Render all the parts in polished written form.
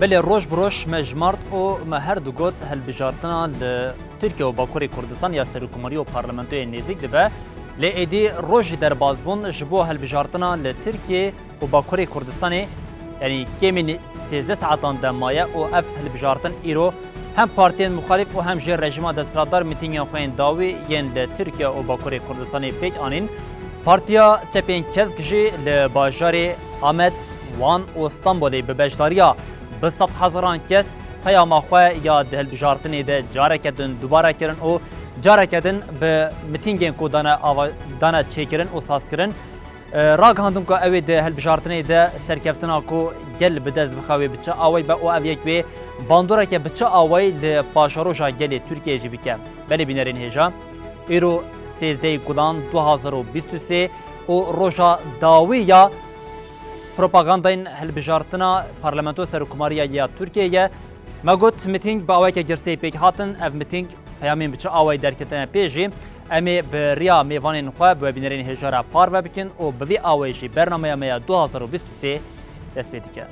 بله روش بروش مجمرد و مهر دو گوت هلبجارتنا لترکیه و باکوری کردستان یا سرکوماری و پارلمانتوی نزیک دبه لئیدی روش در بازبون جبو هلبجارتنا لترکیه و باکوری کردستانی یعنی کمی 13 ساعتان دمایه و اف هلبجارتن ایرو هم پارتین مخالف و هم جر رژیم دستلاتدار میتینگ خوین داوی ین لترکیه و باکوری کردستانی پیج آنین پارتیا چپین کزگجی لباجار آمد وان و استانبولی به بجداریا به 100,000 کس پیام خواه یا دهل بجارتنی ده جاره کردن دوباره کردن و جاره کردن به میتینگین کو دانا چه کردن و ساز کردن راگ هندون که اوی دهل بجارتنی ده سرکفتنا کو گل بدز بخواه بچه آوی با او اویک به باندوره که بچه آوی لپاشاروشا گل ترکیه جی بکه بلی بینرین هیجا ایرو 13 گلان 2023 و روژا داوی یا پروپاگانداین هلبجارتنا پارلمانتو سرکوماریا یا ترکیه ما گوت میتینگ با اوی که گرسی پیک هاتن اف میتینگ پیامین بچه آوی درکتن پیجی امی به ریا میوانین خواه به بینرین هجارا پار و بکن و به وی آویشی برنامه میا 2023 دست پیدی کرد.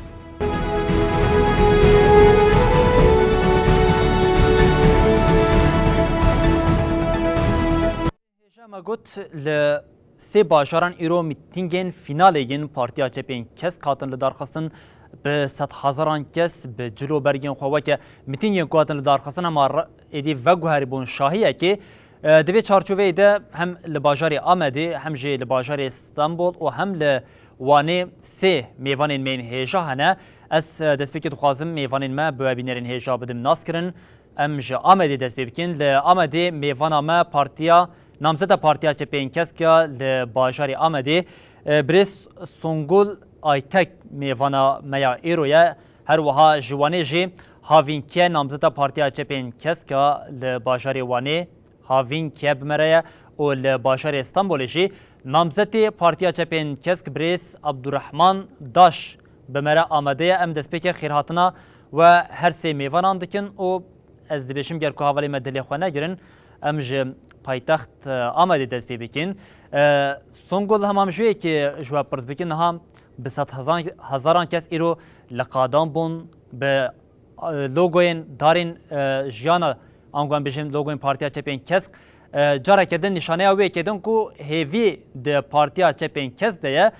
ما گوت سه باجاران ایرو میتینگین فینالین پارتیا چپین کس کاتن لدارخستن به 100,000 کس به جلو برگین خواه که میتینگین کاتن لدارخستن اما ایدی وگوهری بون شاهیه که دوی چارچوبه ده هم لباجار آمده هم جه لباجار استانبول و هم لوانه سه میوانین مین هیجا هنه از دست بکید خوازم میوانین ما به بینرین هیجا بدم ناس کرن ام جه آمده دست بکن لآمده میوانا ما پارتیا نامزد پارتیا چپین کس که لباجار آمده بریس سونگول آیتک میوانا میا ایرویا هر وها جوانه جه هاوین که نامزد پارتیا چپین کس که لباجار وانه هاوین که بمره و لباجار استانبول جه نامزد پارتیا چپین کس که بریس عبدالرحمن داش بمره آمده ام دست پیک خیرهاتنا و هر سه میوانان دکن و از دبیشم گر که حوالی مدلی خواه نگرن ام جه پایتخت آمده دست پی بکن سونگل هم جویه که جواب پرز بکن هم به 100,000 کس ایرو لقادان بون به لوگوین دارین جیانا آنگوان بجیم لوگوین پارتیا چپین کس جاره کردن نشانه اوی کردن که هیوی ده پارتیا چپین کس ده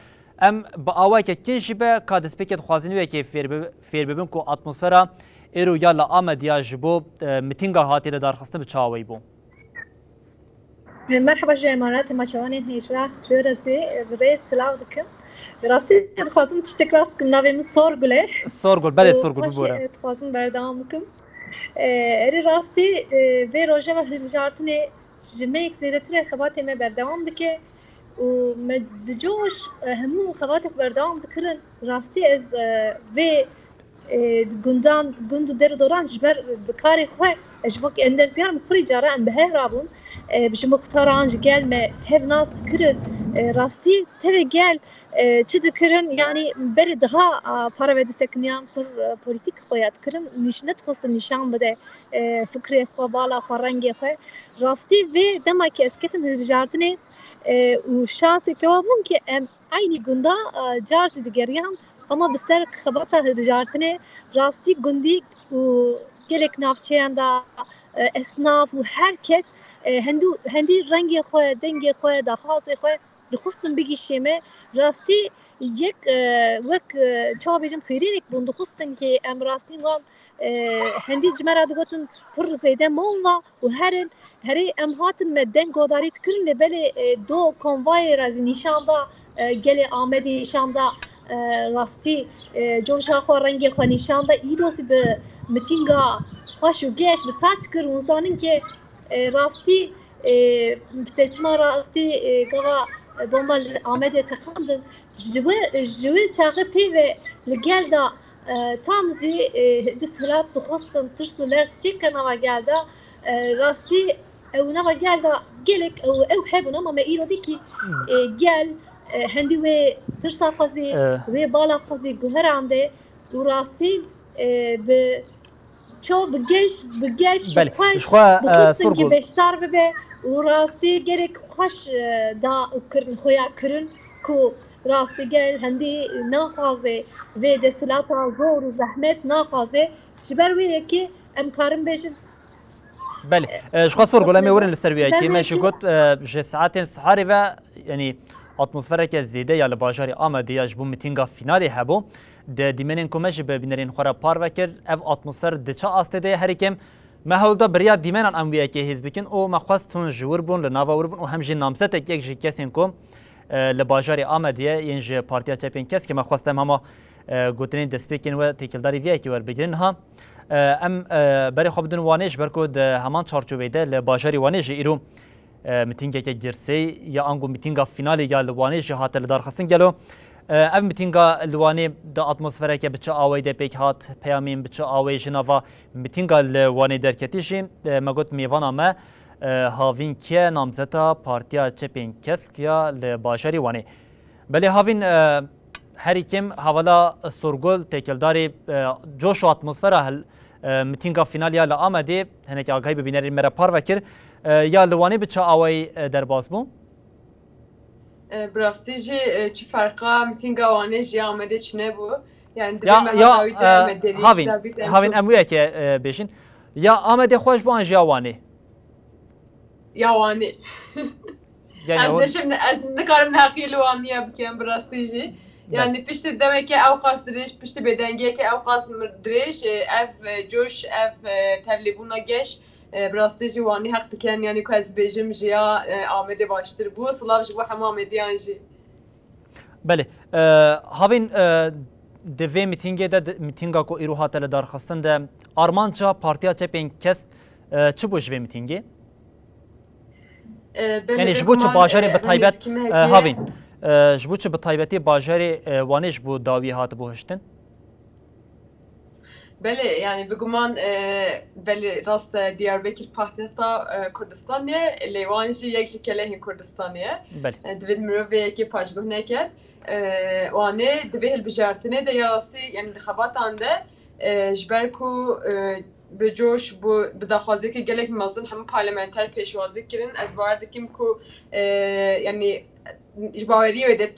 ام با آوائی که کنشی به که دست پیکت خوازینوی که فیر ببین که اتمسفره ایرو یا لآمد یا جبو میتینگا هاتی لدارخستن بچه آوائی بون مرحبا جماعات ماشوانين هيشلا جورسي بريس سلاو دكم براسي تخوازم تشتكراس كم ناوي سورغله سورغل بله سورغل ببوره تخوازم بردامكم اري راستي في روجا وهلجارتني جميك زيدتري خباتي ما بردام دكه و مدجوش همو خباتك بردام دكرن راستي از في گندان گند در دوران جبر بکاری خواه جبک اندرزیان مخوری جاره ام به رابون بچه مختاران جگل ما هر ناس کرد راستی تبع گل چه دکرن یعنی بری daha para ve destekleyen politik خویات کرن نشنت خص نشان بده فکر خو بالا خو رنگ خو راستی و دما که اسکتم هجارتنی و شانسی که بون که aynı günde carzi digeriyan ama بسر خبرتا هجارتنی راستی گندی و gelek navçeyanda esnaf و herkes هندی رنگی خواه دنگی خواه دخواست خواه دخستم بگی شیمه راستی یک وک چه بیجم خیرینک بون دخستن که ام راستی وام هندی جمره دوگتن پر زیده مون و هری ام هاتن مدن گوداریت کرن بله دو کنوای رازی نشان دا گلی آمدی نشان دا راستی جوشا خواه رنگی خواه نشان دا ایروسی به میتینگا خوش و گیش به تاچ کر ونزانین که راستی seçme rasti gava bomba Ahmet'e tıkandın jüve çağı pi ve gel da tamzi dislat tuxastın tırsular çikken ama gel da rasti evna gel da gelek ev hebun ama me irodi ki gel hendi ve tırsa fazi ve bala fazi güher ande و rasti به چو بگیش بله شخوا سورگل بشتر ببه و راستی گرک خوش دا کرن خویا کرن کو راستی گل هندی ناخوازه و دستلاتا زور و زحمت ناخوازه جبر وی که امکارم بجن بله شخص فور گلمی ورن لسربیایی که بله ماشي قلت جه ساعات سحاري و يعني اتمosfera که زیده یا لباجاری آمده یا جبو میتینگا فینالی هبو ده دیمنین کمش به بینرین خورا پار وکر اف اتمosfer دچا آسته هر کم محول بریا دیمنان امویه که هیز بکن او مخواستون جور بون لناوا ور بون او همجی نامزت یک جی کسین کم لباجاری آمده ینج پارتیا چپین کس که مخواستم هما گوتنین دسپیکن و تکلداری ویه که ور بگیرن ها ام برای خوب دن وانش برکود همان چارچوبه ده لباجاری وانش ایرو میتینگه که جرسی یا انگو میتینگا فینالی یا لوانش هات لدار خسن گلو ام میتینگا لوانی دا اتمسفره که بچه آوی ده پیک هات پیامین بچه آوی جنوا میتینگا لوانی درکتیشی مگوت میوانا ما هاوین که نامزتا پارتیا چپین کسک یا لباجاری وانی بله هاوین هری کم حوالا سرگل تکلداری جوش و اتمسفره میتینگا فینالیا لآمده هنک آگاهی ببینری مرا پار وکر یا لوانی بچه آوی در باز بو؟ براستی چی فرقا میتینگا آوانه جی آمده چنه بو؟ یعنی هاوین امویه که بیشین یا آمده خوش بو انجی آوانه؟ یا آوانه از نکارم نحقی لوانیه بکیم براستی جی yani pişti demek ki avkas diriş pişti bedenge ki avkas diriş ev coş ev tevlibuna geç brastici vani hak diken yani kaz bejim jiya Ahmet'e baştır bu sılav bu hamamedi yanji. Bale havin devê mitingê de mitinga ku îro hate li darxistin de armanca partiya çepên kes çi bû ji vê mitingê? Yani ji bo çi bajarê bi taybet havin ji bo çi bi taybetî bajarê wanê ji bo dawî hatibû hiştin? Bele yani biguman bele rast Diyarbakır Partiyata Kurdistan'ya levanji yekji kelehin Kurdistan'ya. Divin mirovê ki pajguh neket. Wanê divê hilbijartinê de ya rastî yani dixebatan de ji ber ku bi coş bu bi daxwazekî gelek mezin hemû parlamenter pêşwazî kirin ez bawer dikim ku yani ji baweriyê wê de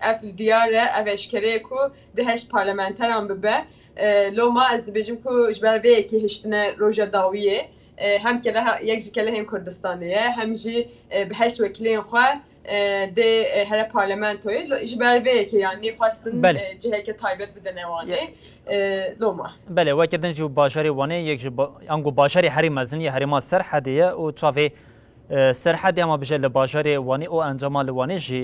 ev diyar e ev eşkereyê ku di heşt parlamenteran bibe loma ez dibêjim ku ji ber vê yekê hiştine roja dawiyê hem kele yek ji kelehên Kurdistanê ye hem jî bi heşt wekilên xwe de here parlamentoyê ji ber vê yekê yani xwestin ciheke taybet bide newanê loma. Bele wekî din jî bajarê wanê yek ji ango bajarê herî mezin ye herêma Serhedê ye û çavê Serhedê ama bije li bajarê wanê û encama li wanê jî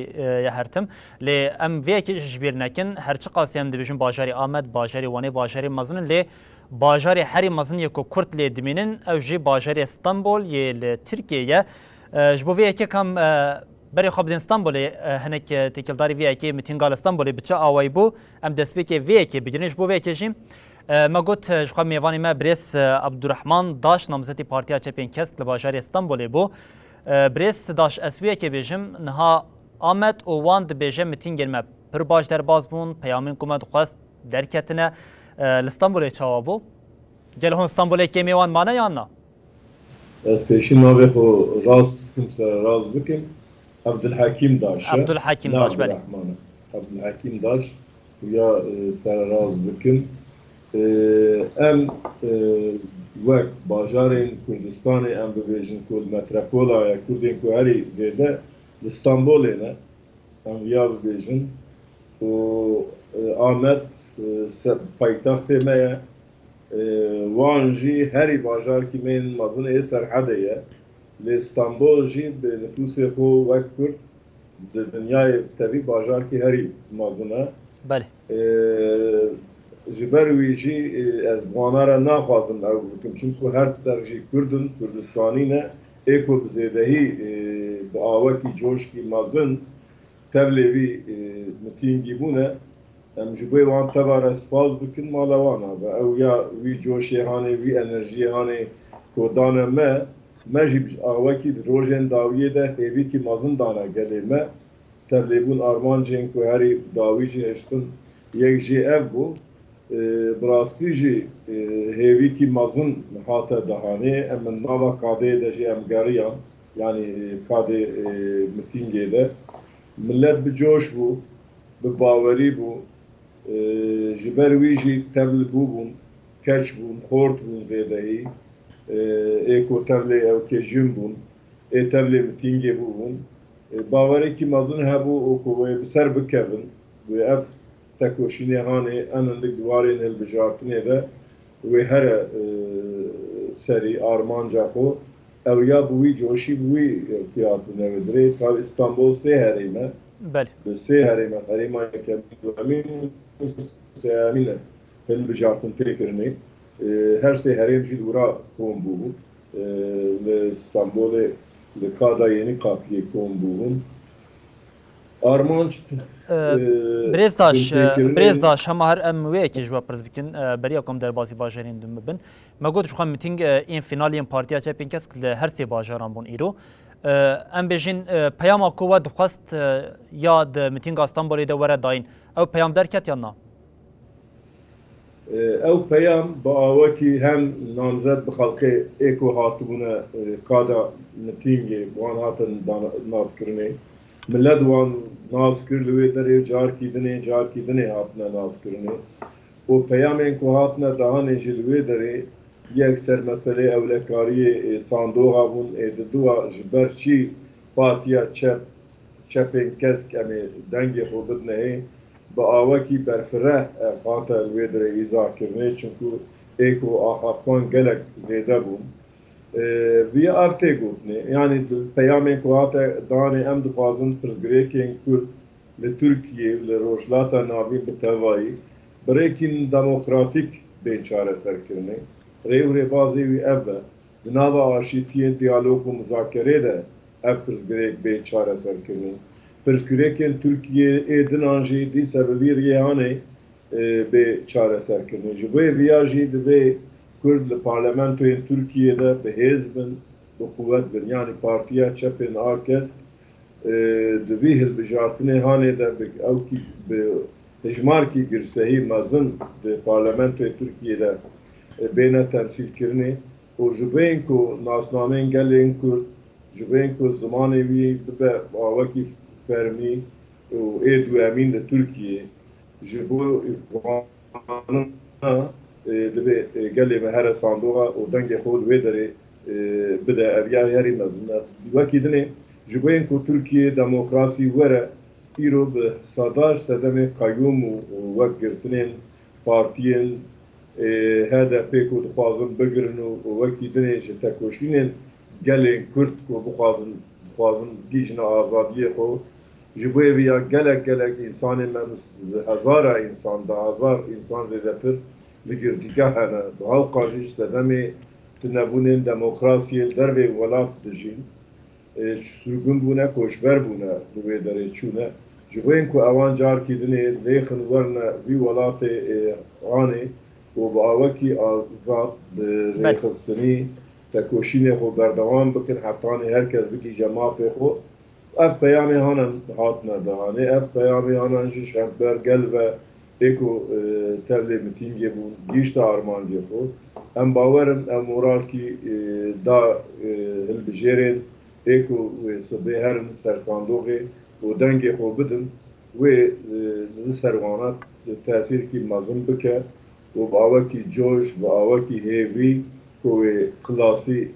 ye hertim lê em vê yekê ji bîr nekin her çi qasî em dibêjin bajarê Amed bajarê wanê bajarê mezinin lê bajarê herî mezin ye ku Kurd lê dimînin ew jî bajarê Stenbol yê li Tirkiye ye ji bo vê yekê kam برای خواب استانبولی هنک تکلداری وی که میتینگال استانبولی بچه آوای بو ام دسپیک وی که بگیرنش بو وی کشیم ما گفت شخوام میوانی ما بریس عبدالرحمن داش نامزدی پارتیا چپین کسک لباجاری استانبولی بو بریس داش اسویه که بیجم نها آمد و واند بیجم میتینگل ما پر باش در باز بون پیامین کومد خواست درکتنه استانبولی چاوا بو گل هون استانبولی که میوان مانه یا نه از پیشین نوی خو راست کم سر راست بکن Abdülhakim Daş. Abdülhakim Daş beli. Abdülhakim Daş ya seraraz bikin. Em vek bajarên Kurdistanê em bibêjin ku metropola ya Kurdên ku herî zêde li İstanbolê ne em ya bibêjin û Amed paytextê me ye wan jî herî bajarkî bên mezin ê Serhedê ye لإسطنبول جي بنفوسي خو وكر الدنيا تبي بازار كي هري مازنا بله جبر ويجي از بوانارا ناخوازم او بكم چونكو هر درجي كردن كردستانينا ايكو بزيدهي بآوكي جوشكي مازن تبليوي متينجي بونا ام جبوي وان تبار اسپاز بكن مالوانا او يا وي جوشي هاني وي انرجي هاني كودانا ما مجب آوکی روزن داویه ده هیوی کی مازن دانا گله ما تبلیغون آرمان جن کو هری داوی جی هشتن یک جی اف بو براستی جی هیوی کی مازن هاته دهانه ام نوا کاده ده جی ام گریان yani kade mitingede ملت بجوش بو بباوری بو جبر ویجی تبل بوبون کچ بون خورد بون زیدهی ایکو تبل او کجیم بون ای تبل متینگی بون باوری کی مازن هبو او کو بسر بکوین و اف تکوشینی هانی انندک دوارین البجارتنی ده و هر سری آرمان جاخو او یا بوی جوشی بوی فیاتو نودری تا استانبول سه هریمه بله سه هریمه هریمه کمین سه هریمه البجارتن تکرنی her şey herem jid ura kom bu İstanbul'e Kada yeni kapıya kom bu Armanç برێزداش هەمە هەر ئەم وەیەکی ژوە پرس بکەن بەری کۆم دەربازی باژێرین دوم ببن مەگوت خۆم میتینگ ئین فینالیên پارتیا çepên kesk li her sê bajaran bûn îro em bêjin peyama ku we dixwast ya di mîtînga Stenbolê de were dayîn ew peyam derket yan na ew peyam bi awekî hem namzet bi xelkê êko hatibûne kada mîtingê wan hatin nazkirinê millet wan naz kir li wê derê carkî dinê hatine nazkirinê û peyamên ku hatine dahanê jî li wê derê yek ser meselê ewlekariyê sandoğa bûn di duwa ji ber çî partiya çepên kesk em ê dengê xwe bidinehê bi awekî berfireh hate li wê derê îzakirinê çunku êko axaftan gelek zêde bûn vî ev tê gotinê yanî peyamên ku hate danê em dixwazin pirsgirêkên Kurd li Tirkiye li rojhilata navîn bi tevayî birêkîn demokratîk bên çareserkirinê rê û rêbazê wî ev be di nava aşîtiyên diyalog û muzakerê de ev pirsgirêk bê çareserkirinê pirsgirêkên Tirkiyeyê dinan jî dîsa bi vî rêhanê bê çareserkirinê ji wê vêya jî divê Kurd li parlamentoyên Tirkiyeyê de bi hêz bin bi quvvet bin yanî partiya çepên a kesk di vî hilbijartinê hanê de ewkî bi hejmarkî girsehî mezin di parlamentoyê Tirkiyeyê de bêne temsîlkirinê û ji bên ku nasnameyên gelên Kurd ji bên ku zimanê wî bibe awekî fermî û ê duyemîn li Tirkiyeyê ji bo divê gelê me here sandoğa û dengê xwe li wê derê bide ev ya herî mezin wekî dinê ji bên ku Tirkiye demokrasî were îro bi sadar sedemê qayyûm û wekgirtinên partiyên HDP ku dixwazin bigirin û wekî dinê ji tekoşînên gelên Kurd ku bixwazin gîjina azadiyê xwe ji bo vê ya gelek însanên me hezara însan da hezar însan zêdetir li girdîgeh hene bi hewqa jî sedemê tunebûnên demokrasiyê dervê welat dijîn sürgün bûne koçber bûne li wê derê çûne ji bo ku ewan carkî dinê lêxin werne vî welatê anê û bi awekî azad rêxistinî tekoşînê xwe berdewam bikin heftanê herkes bigîje mafê xwe ev peyamê hanan hatine dihanê ev peyamê hanan jî şevber gel ve êko tevlê mîtingê bûn gîşta armancê xwe em bawerin ev moralkî da hilbijêrên êko wê sibê herin ser sandoqê û dengê xwe bidin wê li ser wan tesîrkî mezin bike û bi awekî coş bi awekî hêvî ku wê xilasî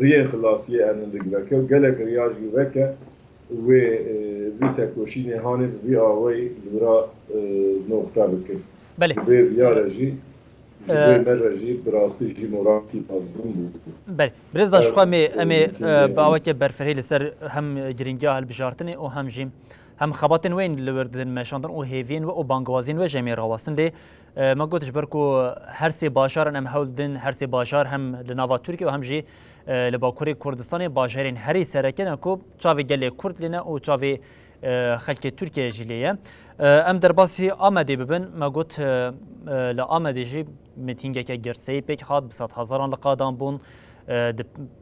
riyên xilasiyê enindik veke gelek riya jî veke wê vî tekoşînê hanê bi vî awayî li bira nokta bikin vê viyare jî me jî bi rastî jî moralkî mezin bû Belê birêzda ji xwe em ê bi awekê berfirehê li ser hem giringiya hilbijartinê û hem jî hem xebatên wên li wir didin meşandin û hêviyên we û bangwazîn we jemê rawastin lê me got ji ber ku her sê bajaran em hewl didin her sê bajar hem li nava Tirkiye û hem jî li Bakurê Kurdistanê bajarên herî serekene ku çavê gelê Kurd lêne û çavê xelkê Tirkiye jî lê ye em derbasî Amedê bibin me got li Amedê jî mîtingeke girseyî pêk hat bi sed hezaran li qadan bûn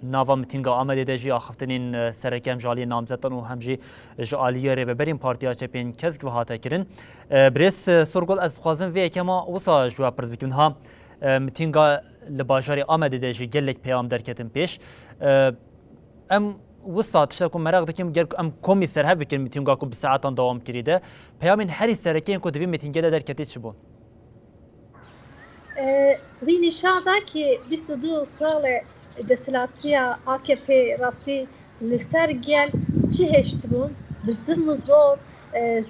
nava mîtinga Amedê de jî axiftinên serekem ji aliyê namzetan û hem jî ji aliyê rêveberên partiya çepên kesk ve hate kirin birêz Sorgul ez dixwazim vê yekema wisa ji we pirs bikim ha mîtinga li bajarê Amedê de jî gelek peyam derketin pêş em وسط تشتكو مراغ دكيم جرك ام كومي سر هاف بكن ميتينغا كو بساعات دوام كريده بيامن هري سركين كو دبي ميتينغا در كتي چبون وی نشان دا که 22 سال دسلاتیا AKP راستی لسر گل چه هشت بون بزم زور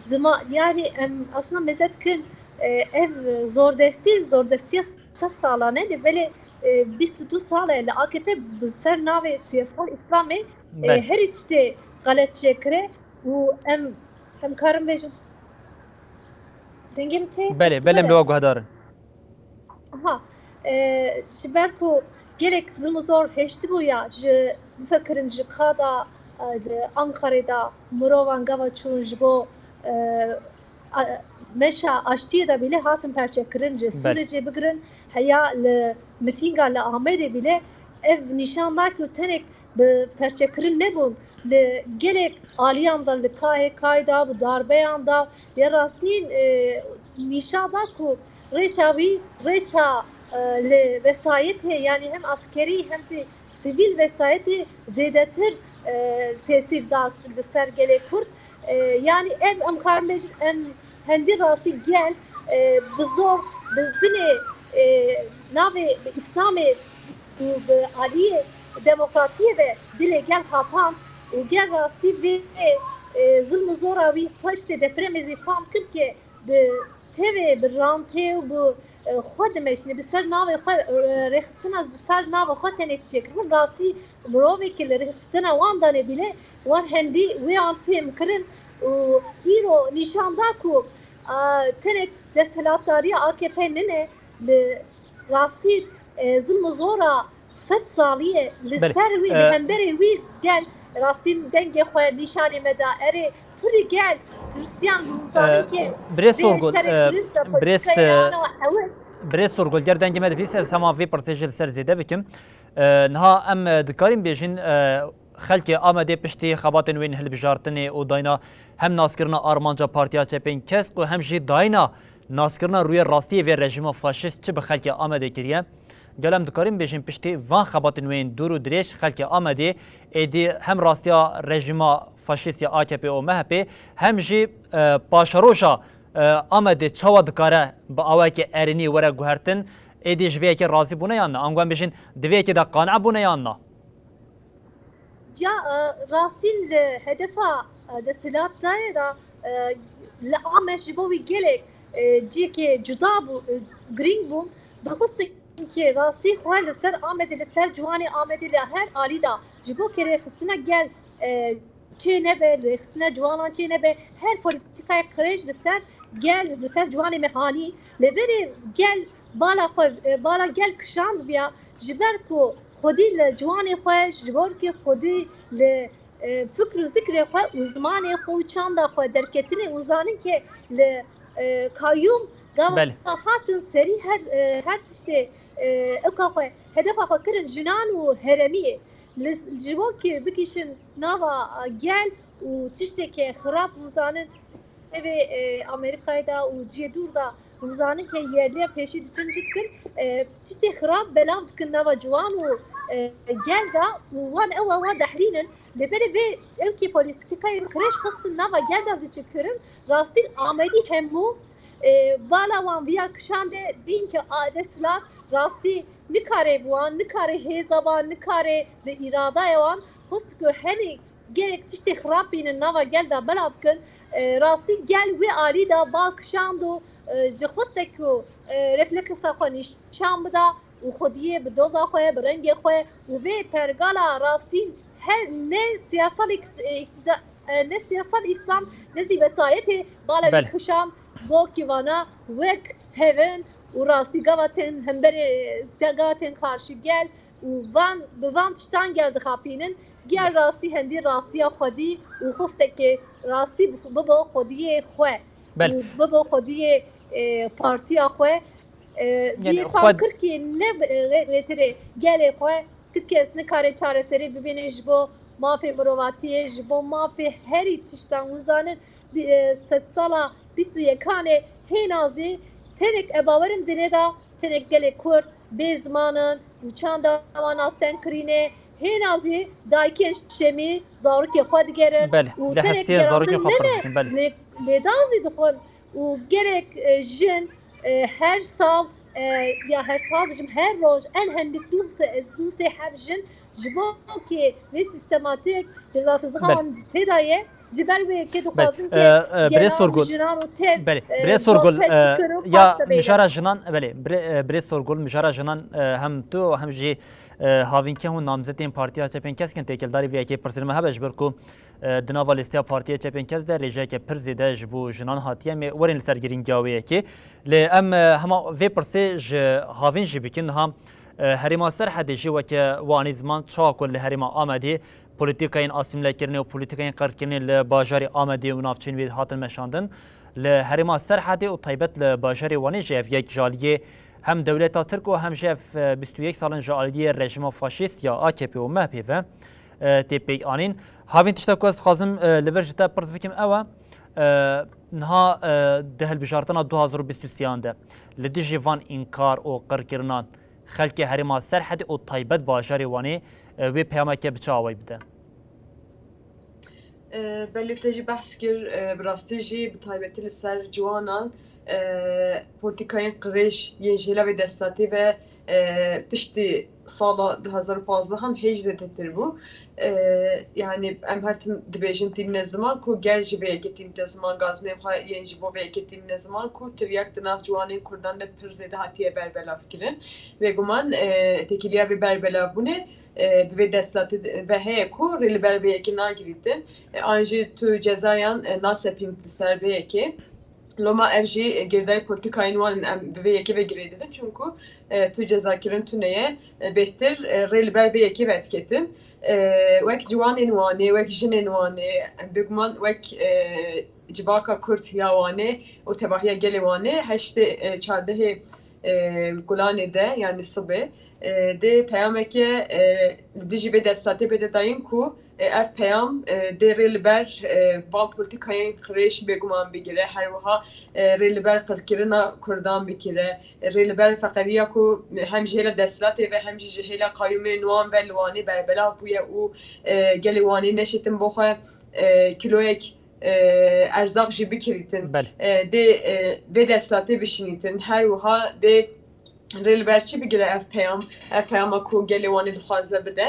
زما yani aslında mezet kın ev zor desti 3 سالانه de böyle 22 ساله AKP بسر ناوی سیاسal İslam'ı her işte galet çekre و em karım bejim dengem te بله لو گهدارن ها شبركو gelek zor heşti bu ya فكرن جقادا Ankara'da Murovan Gavaçun jibo meşa aştiye da bile hatın perçe kırınca sürece bigrin haya le mitinga le Ahmet'e bile ev nişandak tenek be perçe kırın ne bun le gelek aliyanda le kayda bu darbeyanda ya rastin nişandaku reça le vesayet yani hem askeri hem de sivil vesayeti zedetir tesir da sergele kurt yani ev karmej hendi rasti gel bizor bizbine nave İslam'e ve aliye demokrasiye ve dile gel hapan gel rasti ve zulm zoravi paşte depremizi fam kırke be teve bir rantev bu خود میشنه بسر ناو خود رخصتن از بسر ناو خود تنیت من راستی مروی که رخصتن وان دانه بیله وان هندی ویان فهم کرن و ایرو نشانده کو تنیت دستلاتاری AKP ننه راستی ظلم زورا 100 سالیه لسر وی هندری وی گل راستی دنگ خود نشانی مدا اره پوری گل بريس سورغول جردن جمد بيس سما في برسيجل سر زيده بكم نها ام دكارين بيجين خلقي آمده پشتی خباتن وین هل بجارتنه او داینا هم ناسکرنا آرمانجا پارتیا چپین کسک و هم جی داینا ناسکرنا روی راستی و رژیم فاشیست چه به خلقی آمده کریه گلم دکاریم بيجين پشتی وان خباتن وین دور و درش خلقی آمده ایدی هم راستیا رژیم فاشیست یا AKP و MHP هم جی پاشروشا آمده چوا دکاره با آوه که ارینی وره گوهرتن ایدی جویه که راضی بونه یا نه آنگوان بيجين دویه که دا قانع بونه یا نه ya rastin hedefa de silah da la ameş bu bir gelek ki juda bu green bu dokuzsun ki rasti hal ser Ahmet'le ser Cuvani Ahmet'le her alida jibo kere xisna gel çene be xisna Cuvanan çene be her politikaya kreş ser gel ser Cuvani mehani leberi gel bala gel kışan biya jiber ko خودی لجوانی خوش جبر که خودی ل فکر و ذکر خو uzman خو چند خو درکتنی uzanın که ل کایوم گاهاتن سری هر تشته اکا خو هدف خو کرن جنان و هرمیه جبر که بکشن نوا گل و تشته که خراب uzanın ve Amerika'da و جدورda uzanın که yerliye peşi için cidken تشته خراب بلام فكر نوا جوان و gel da wan ewa dahrinen lebere ve evki politikayı kreş fıstın nava gel da çıkırım rastil ameli hemmu bala wan viya kşande din ki adeslat rasti nikare buan nikare hezaban nikare de irada yawan fıst ki hani gerek tişte xrab binin nava gel da belabkın rasti gel ve ali da bakşandu jxostek ku refleksa xoniş şamda و خودیه به دوزا خواه برنگ خواه و به پرگالا راستین هر نه سیاست اسلام نزی وسایت بالا کشام با کیوانا وک هون و راستی گواتن هم بر گواتن karşı gel و وان تشتان گل دخابینن گل راستی هندی راستی خودی و خوستک راستی بابا خودیه خواه بابا خودیه پارتی خواه yani fakir ki ne retire gele koy tükes ne kare çareseri bibine jbo mafi mrovatiye jbo mafi her itişten uzanın setsala bisuye kane henazi tenek ebaverim dine da tenek gele kurt bezmanın uçan da manasten krine هنازی دایکن شمی زاروک خود گرد بله لحسیه زاروک خود پرسکن بله لدازی دخون و گرک جن هر سال یا هر سال بجم هر روز ان هندک دوسه هر جن جبا که به سیستماتیک جزاسازخان تدایه جبر به که دخوازم که جنان و تب بله سورگل یا مشاره جنان بله بله سورگل مشاره جنان هم تو هم جی هاوین که هون نامزد این پارتیا چپن کس کن تکل داری وی که پرسنم هبش برکو دناوا لیسته پارتیا چپن کس در رجای که پرزیده جبو جنان هاتیه می ورین سرگرین جاویه که ل ام هما وی پرسه ج هاوین جی بکن هم هریما سر حدیجی و که وانی زمان چاکل ل هریما آمدی پولیتیکاین آسیمله کردن و پولیتیکاین قرار کردن ل باجاری آمدی و نافچین وی هاتن مشاندن ل هریما سر حدی و طیبت ل باجاری وانی جف یک جالیه هم دولت ترک و هم جف 21 سالن جالیه رژیم فاشیست یا AKP و MHP و تیپیک آنین هاوین تشتاکوز خازم لورجتا پرس بکیم اوه نها دهل بجارتنا 2023 ده لدی جوان انکار و قرکرنان خلق هریما سر حدی و طیبت باجاری وانی وی پیامه که بچه آوی بده بله تجی بحث کر براستی جی بطایبتی لسر جوانان پولیتیکاین قریش یجیلا و دستاتی و پشتی سال 2015 هم هیچ زدتر بو yani em her dibêjin tîm ne ziman ku gel ji vê yekê tîm te ziman gazmê xwe yên ji bo vê yekê tîm ne ziman ku tiryak di nav ciwanên Kurdan de pir zêde hatiye berbelav kirin vê guman têkiliya vê berbelavbûnê bi vê destlatê ve heye ku rê li ber vê yekê nagirîtin an jî tu cezayan nasepîn li ser vê yekê Loma ev jî girdayê polîtikayên wan em bi vê yekê ve girê didin çünkü tu cezakirin tu neye bêhtir rê li ber vê yekê ve etiketin وک جوانین وانه وک جنین وانه بگمان وک جباکا کرد یاوانه و تباهی گلی وانه هشت چارده گلانه ده یعنی صبح ده پیامه که دیجی به دستاته بده دایم کو اف پیام ده ریلبر وان پولیتیکای خریش بگمان بگیره هر وها ریلبر قرکرنا کردان بگیره ریلبر فقریه کو هم جهل دستاته و هم جهل قایمه نوان و لوانی بربلا بویه او گلیوانی نشیتن بخواه کیلویک ارزاق جی بکریتن ده به دستاته بشینیتن هر وها ده ریلبر چی بگیره اف پیام کو گلیوانی دخوازه بده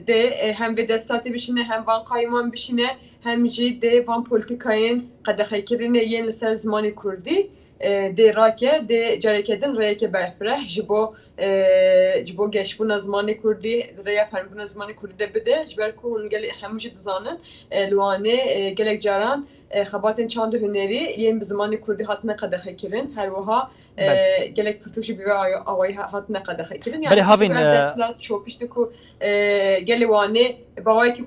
ده هم به دستاتی بشینه هم وان قایمان بشینه هم جی ده وان پولیتیکاین قدخی کرینه یه لسر زمانی کردی ده راکه ده جارکدن ریکه برفره جبو گشبون زمانی کردی ریا فرمون زمانی کردی بده جبر کو اون گل هموجی دزانن لوانه گلک جاران خباتن چاند هنری یه زمانی کردی هاتنه قدخی کرین هر وها گلک پرتوشی بیوه آوای هاتنه قدخی کرین یعنی هاوین دستلات چوپیشتی کو گلیوانه باوایی که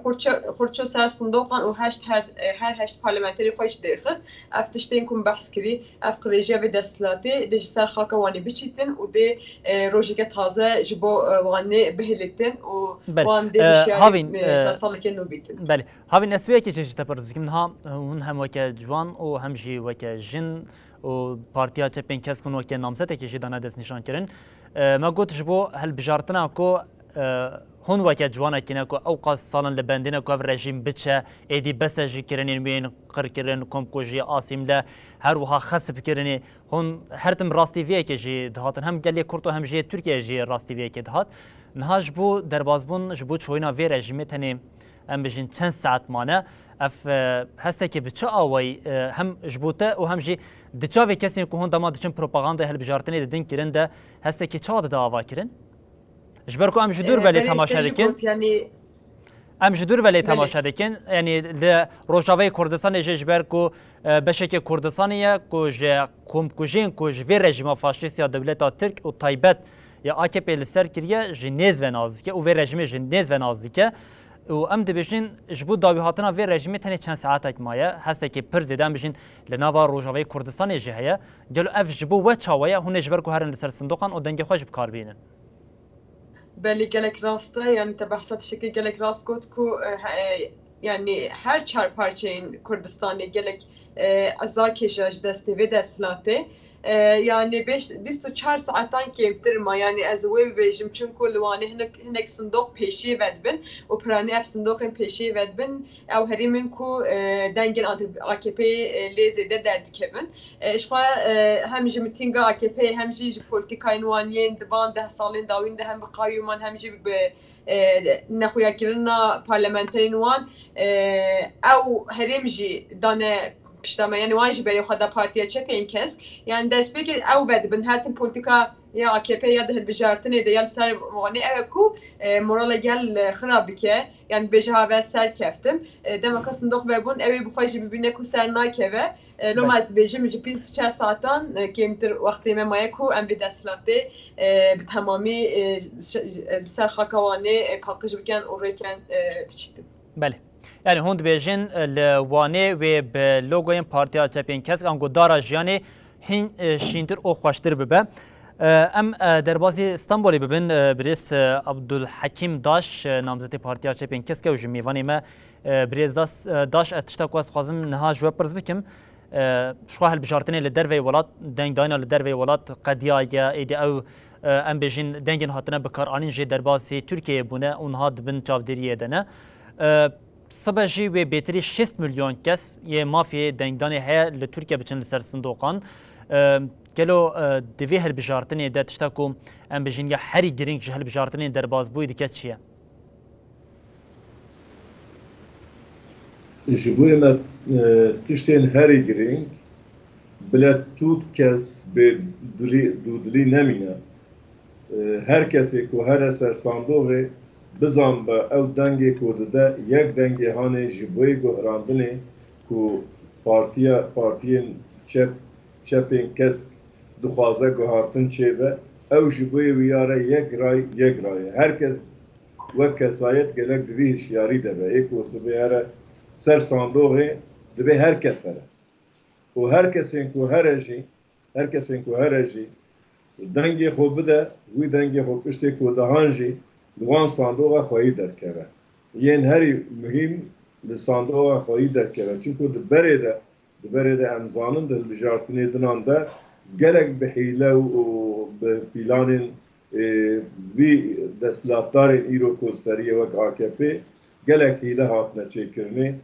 خورچو سر صندوقان و هر هشت پارلمانتری خوش درخست افتشتین کن بحث کری اف قریجه و دستلاتی دیجی سر خاکا وانی بچیتن و دی روژه تازه جبو وانی بهلیتن و وان دی بشیاری سال که نو بیتن بله هاوین اسویه که چیزی تپرز کم ها اون هم وکه جوان و هم جی وکه جن و پارتیا چپین کس کن وکه نامزده که جدانه دست نشان کرن ما گوت جبو هل بجارتنا کو هون وکه جوانا کنه کو اوقات سالن لبندینه کو رژیم بچه ایدی بسجی کرنین بین قر کرن کم کوجی آسیم له هر وها خسب کرنی هون هر تم راستی وی که جی دهاتن هم گلی کورتو هم جی ترکیه جی راستی وی که دهات نهاج بو دربازبون جبو چوینا وی رژیم تنی ام بجین چند ساعت مانه اف هسته که بچه آوی هم جبوته و هم جی دچاوی کسی که هون دما دچن پروپاگاندا هل بجارتنی دین کرن ده هسته که چاد ده آوا کرن جبركو ام جدور ولی تماشا دکن ام جدور ولی تماشا دکن یعنی روجاوی کردستان جبركو بشک کردستانیه کو کم کوجین کو وی رژیم فاشیست یا دولت ترک و تایبت یا AKP لسر کریه جنیز و نازدیکه و وی رژیم جنیز و نازدیکه و ام دبیشین جبو داوی هاتنا وی رژیم تنی چند ساعت مایه هسته که پر زیدن بشین لناوا روجاوی کردستان جهه گلو اف جبو و چاویه هون جبركو هرن لسر صندوقان و دنگ خوش بکار بینن بله گلک راسته یعنی تبحثات شکل گلک راست گفت کو یعنی هر چهار پارچه این کردستانی گلک ازا کشاج دست به دستلاته yani 24 saatten kemtir ma yani az web bejim çünkü lwani hinek sındok peşi vedbin o prani ev sındokın peşi vedbin ev herimin ku dengin AKP lezede derdikevin şfa hem ji mitinga AKP hem ji politikayın waniyen divan 10 salin dawin de hem qayyuman hem ji نخویا کرنا پارلمانترین وان او هرم جی دانه پشتما یعنی وان جی بری خدا پارتیا چه پین کس یعنی دست بگی او بد بن هر تیم پولیتیکا یا AKP یا ده بجارتنه ده یال سر وانی او کو مورالا گل خراب که یعنی بجها و سر کفتم دمکا صندوق ببون اوی بخواهی ببینه کو سر ناکه لو ما بيجي 24 ساعتان كيمتر وقت ما مايكو ام بدسلاته بتمامي سرخاكواني باقج بكن اوريكن بچتم بله يعني هوند بيجن لواني و بلوگوين پارتيا چپين كس ان گدارا جياني هين شينتر او خوشتر ببه ام دربازي اسطنبولي ببن بريس عبدالحكيم داش نامزدي پارتيا چپين كس كو جميواني ما بريس داش اتشتا كواس خوازم نها جو پرز بكم شو هالبجارتني لدروي ولات دنگ داينا لدروي ولات قديا يا ايدي او ام بيجين دنگن هاتنا بكار انين جي درباسي تركيا بونه اونها دبن چاوديريه دنا صباجي و بيتري 6 مليون كس يه مافيا دنگ داني هي لتركيا بچن لسر صندوقان كلو دوي هالبجارتني دا تشتاكو ام بيجين يا حري جرينج هالبجارتني درباز بو ديكاتشيا جبوی ما تشتین هری گرینگ بلد توت کس به دودلی نمینه هر کسی که هر سر صندوقه بزن با او دنگی که یک دنگی هانه جبوی گهراندنه که پارتین چپین کس دخوازه گهارتن چه و او جبوی ویاره یک رای هر کس وک کسایت گلک دویش یاری ده به ایک وصوبه هره سر صندوقه دبی هر کس هره و هر کسی که هرجی دنگی خوب بده وی دنگی خوب پشتی که دهانجی دوان صندوقه خواهی درکره یین هری مهم لصندوقه خواهی درکره چونکه دبره ده امزانن ده بجارتنی دنان ده گلک بحیله و بپیلانین وی دستلاتدارین ایرو کلسریه وک AKP گلک هیله هاتنه چیکرنه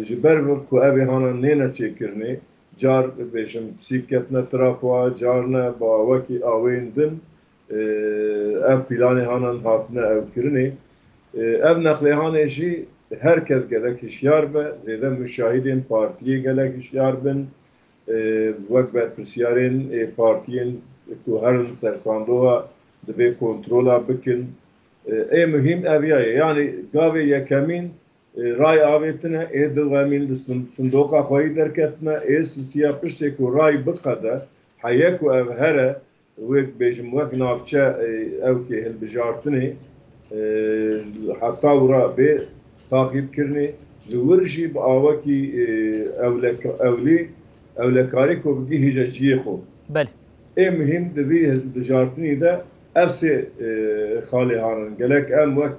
جبر وقت که اوی هانا نینا چیکرنه جار بیشم سیکتنا طرفوا جارنا با وکی آوین دن اف پیلانی هانا هاتنه او کرنه اف نقلی هانه جی herkes gelek işyar be zede müşahidin partiye gelek işyar bin vek berpirsiyarên partiyên ku herin ser sandoğa dibe kontrola bikin mühim eviye yani gavê yekemîn ray avêtine dixemîn li sindoqa xwayî derketine sisiya piştê ku ray biqede heye ku ev here wek bêjim wek navçe ew kê hilbijartinê heta wira bê takîbkirinê li wir jî bi awekî ewlekarî ku bigihîje ji ciyê xwe mühim di vî hilbijartinê de ev sê xalê hanin gelek em wek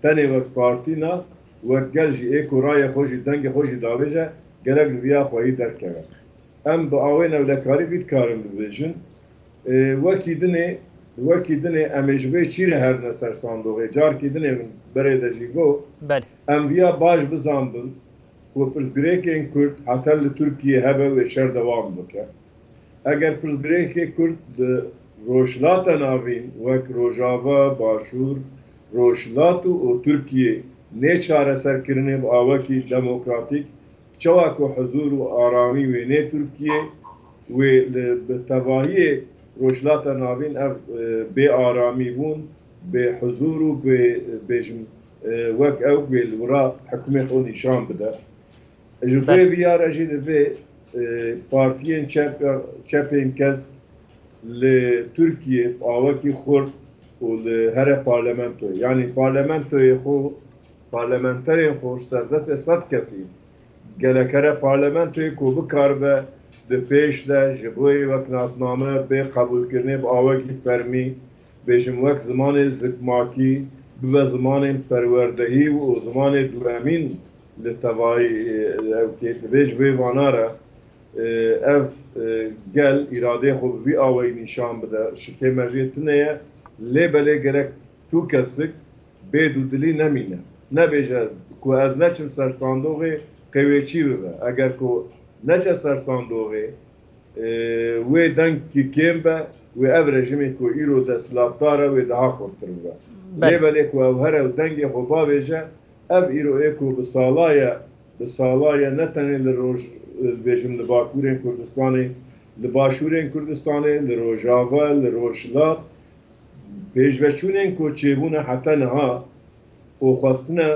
tenê wek partîna wek gel jî ku raya xwe jî dengê xwe jî davêje gelek li viya xwayî derkeve em bi awên ewlekarî vî dikarin bibêjin wekî dinê em ê ji vê çîrê herine ser sandoqê carkî dinê min berê de jî got em viya baş bizanbin ku pirsgirêkên Kurd hetel li Tirkiyê hebe wê şer dewam bike eger pirsgirêkê Kurd di rojhilata navîn wek Rojava, Başûr, Rojhilat û Tirkiyê nêçareserkirinê bi awekî demokratîk çawa ku huzûr û aramî wênê Tirkiyê wê bi tevahiyê rojhilata navîn ev bê aramî bûn bê huzûr û bêjim wek ew wê li wira hikûmê xwe nîşan bide ji vê viyara jî divê partiyên çepên kes li Tirkiyê awekî xurt û li here parlamentoyê yanî parlamentoyê xwe parlamenterên xwe serdestê sed kesî gelek here parlamentoyê ku bikaribe di pêş de ji bo wek nasname bê qebûlkirinê bi awekî fermî bêjim wek zimanê zikmakî bibe zimanên perwerdehî û zimanê duhemîn li tevahî ew kê divê ji vê vana re ev gel irade xwe vî awayî nîşan bide şikêmejiyê tuneye lê belê gerek tu kesik bêdûdilî nemîne nebêje ku ez neçim ser sandoqê qewêçî bibe eger ku neçe ser sandoqê wê dengkî kêm be wê ev rejimê ku îro desthilatdar e wê daha xurttir bibe lê belê ku ew here û dengê xwe bavêje ev îroyê ku bi salaya ne tenê li roj bêjim li Bakurên Kurdistanê li Başûrên Kurdistanê li Rojava li Rojhilat pêşveçûnên ku çêbûne heta niha û xwestine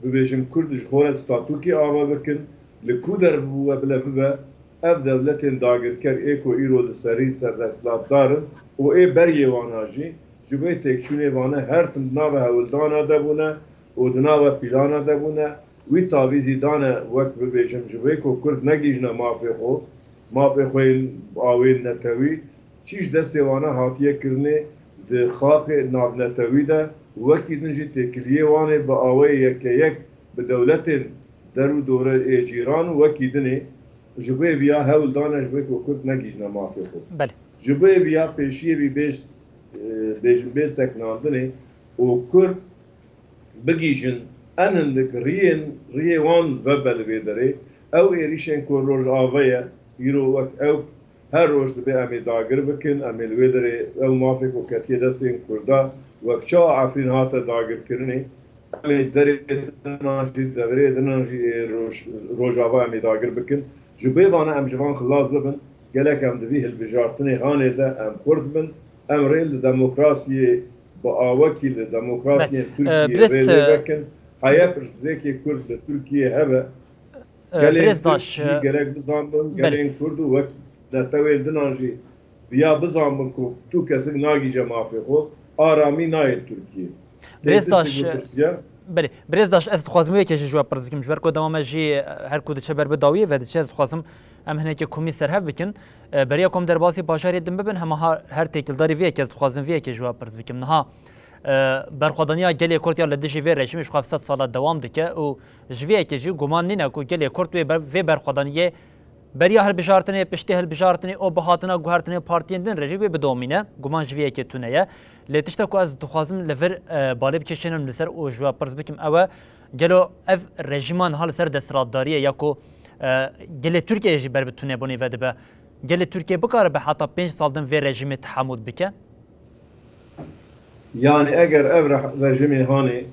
bibêjim Kurd ji xwe re statûkê ava bikin li ku derbû bile bibe ev dewletên dagirker ê ku îro li serî serdesthilatdarin û ê beriyê wan jî ji bo têkçûnê wan her tim di nava hewildana de bûne û di nava pîlana de bûne wî tavîzî dane wek bibêjim ji bo ku Kurd negîjne mafê xwe awên netewî çîş destê wan hatiye kirinê di xaxê navnetewî de wekî din jî têkiliyê wanê bi awayê yekeyek bi dewletên der û dore ê cîran û wekî dinê ji bo vîya hewildane ji bo ku Kurd negîjne mafê xwe ji bo vîya pêşiyê vî bêjim bê seknandinê û Kurd bigîjin en hindik riyê wan vebe li vê derê ew êrişên ku Rojava ye îro wek ew her roj dibe em ê dagir bikin em ê li wê derê ew mafê ku ketiye destên Kurda wek çawa Efrîn hate dagirkirinê em ê derê dinan jî deverê dinan jî Rojava em ê dagir bikin ji bo vana em ji van xilas bibin gelek em di vî hilbijartinê hanê de em Kurd bin em rê li demokrasiyê bi awekî li demokrasiyên Tirkiyê rê bikin heye pirsgirêkê Kurd li Tirkiye hebe gelên gerek bizanbin gelên Kurd û wek netewên dinan jî viya bizanbin ku tu kesik nagîje mafê xwe aramî nayê Tirkiye Birêzdaş ez dixwazim wekê ji we pirs bikim ji ber ku dewame jî her ku diçe ber bi dawiyê ve diçe ez dixwazim em hinekî komî serhev bikin beriya kom derbasî bajarê din bibin hema her têkildarî vêyekê ez dixwazim vêyekê ji we pirs bikim niha berxwedaniya gelê Kurd ya li dijî vê rejimê ji xwe 700 sala dewam dike û ji vêyekê jî guman nîne ku gelê Kurd vê berxwedaniyê beriya hilbijartinê piştî hilbijartinê û bihatina guhertinê partiyên din rejî wê bidawamîne guman ji vêyekê tune ye lê tişta ku ez dixwazim li vir balê bikêşînim li ser û ji we pirs bikim ew e gelo ev rejiman ha li ser desthilatdariyê ya ku gelê Tirkiyeyê jî ber bi tunebûnê ve dibe gelê Tirkiye bikare bi heta 5 sal din vê rejimê tehemûd bike yani eger ev rejimê hanê